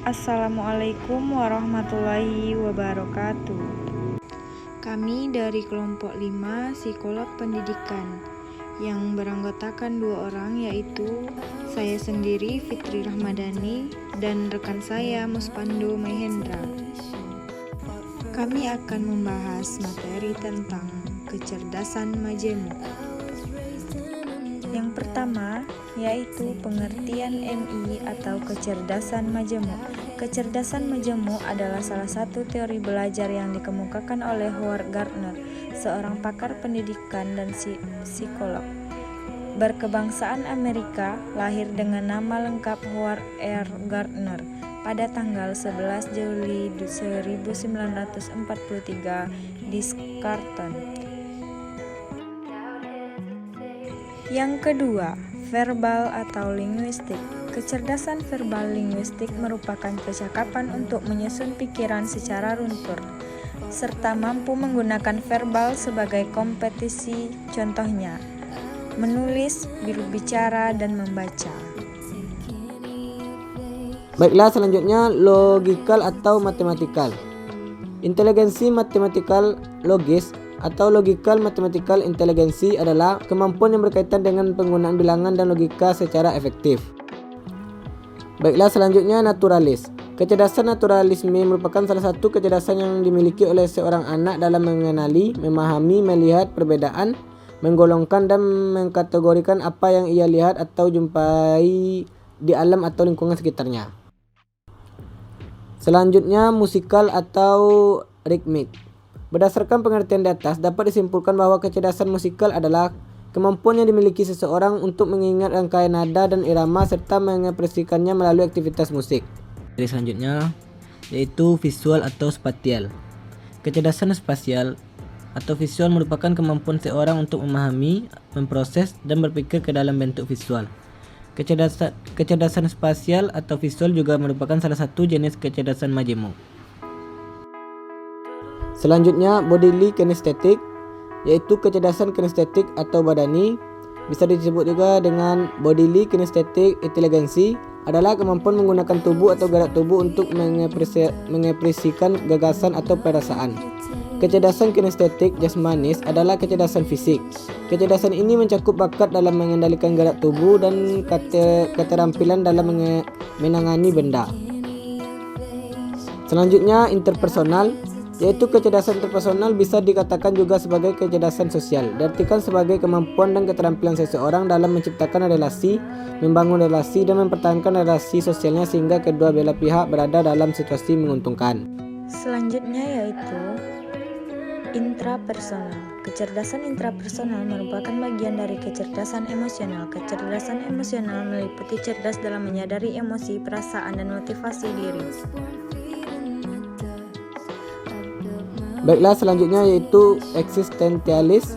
Assalamualaikum warahmatullahi wabarakatuh. Kami dari kelompok 5 psikolog pendidikan yang beranggotakan 2 orang, yaitu saya sendiri Fitri Rahmadani dan rekan saya Muspando Mahendra. Kami akan membahas materi tentang kecerdasan majemuk. Yang pertama yaitu pengertian MI atau kecerdasan majemuk. Kecerdasan majemuk adalah salah satu teori belajar yang dikemukakan oleh Howard Gardner, seorang pakar pendidikan dan psikolog berkebangsaan Amerika, lahir dengan nama lengkap Howard R. Gardner pada tanggal 11 Juli 1943 di Scranton. Yang kedua, verbal atau linguistik. Kecerdasan verbal linguistik merupakan kecakapan untuk menyusun pikiran secara runtur, serta mampu menggunakan verbal sebagai kompetisi, contohnya menulis, berbicara, dan membaca. Baiklah, selanjutnya logikal atau matematikal. Inteligensi matematikal logis atau logical mathematical intelligence adalah kemampuan yang berkaitan dengan penggunaan bilangan dan logika secara efektif. Baiklah, selanjutnya naturalis. Kecerdasan naturalisme merupakan salah satu kecerdasan yang dimiliki oleh seorang anak dalam mengenali, memahami, melihat perbedaan, menggolongkan dan mengkategorikan apa yang ia lihat atau jumpai di alam atau lingkungan sekitarnya. Selanjutnya musikal atau ritmik. Berdasarkan pengertian di atas, dapat disimpulkan bahwa kecerdasan musikal adalah kemampuan yang dimiliki seseorang untuk mengingat rangkaian nada dan irama serta mengekspresikannya melalui aktivitas musik. Jadi selanjutnya yaitu visual atau spasial. Kecerdasan spasial atau visual merupakan kemampuan seorang untuk memahami, memproses, dan berpikir ke dalam bentuk visual. Kecerdasan spasial atau visual juga merupakan salah satu jenis kecerdasan majemuk. Selanjutnya bodily kinesthetic, yaitu kecerdasan kinestetik atau badani, bisa disebut juga dengan bodily kinesthetic intelligence, adalah kemampuan menggunakan tubuh atau gerak tubuh untuk mengekspresikan gagasan atau perasaan. Kecerdasan kinestetik jasmanis adalah kecerdasan fisik. Kecerdasan ini mencakup bakat dalam mengendalikan gerak tubuh dan keterampilan dalam menangani benda. Selanjutnya interpersonal, yaitu kecerdasan interpersonal bisa dikatakan juga sebagai kecerdasan sosial. Diartikan sebagai kemampuan dan keterampilan seseorang dalam menciptakan relasi, membangun relasi, dan mempertahankan relasi sosialnya sehingga kedua belah pihak berada dalam situasi menguntungkan. Selanjutnya yaitu intrapersonal. Kecerdasan intrapersonal merupakan bagian dari kecerdasan emosional. Kecerdasan emosional meliputi cerdas dalam menyadari emosi, perasaan, dan motivasi diri. Baiklah, selanjutnya yaitu existentialis.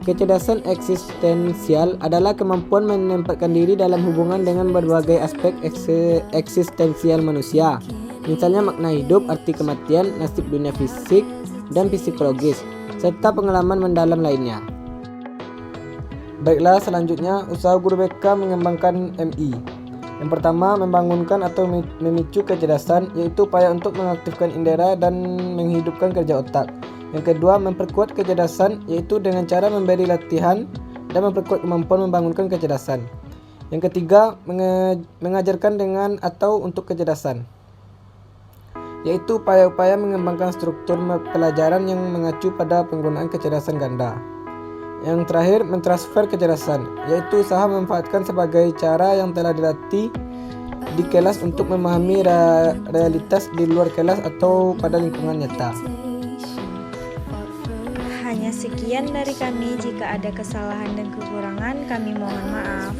Kecerdasan eksistensial adalah kemampuan menempatkan diri dalam hubungan dengan berbagai aspek eksistensial manusia. Misalnya makna hidup, arti kematian, nasib dunia fisik dan psikologis, serta pengalaman mendalam lainnya. Baiklah, selanjutnya usaha guru BK mengembangkan MI. Yang pertama, membangunkan atau memicu kecerdasan, yaitu upaya untuk mengaktifkan indera dan menghidupkan kerja otak. Yang kedua, memperkuat kecerdasan, yaitu dengan cara memberi latihan dan memperkuat kemampuan membangunkan kecerdasan. Yang ketiga, mengajarkan dengan atau untuk kecerdasan, yaitu upaya-upaya mengembangkan struktur pelajaran yang mengacu pada penggunaan kecerdasan ganda. Yang terakhir, mentransfer kecerdasan, yaitu usaha memanfaatkan sebagai cara yang telah dilatih di kelas untuk memahami realitas di luar kelas atau pada lingkungan nyata. Hanya sekian dari kami. Jika ada kesalahan dan kekurangan, kami mohon maaf.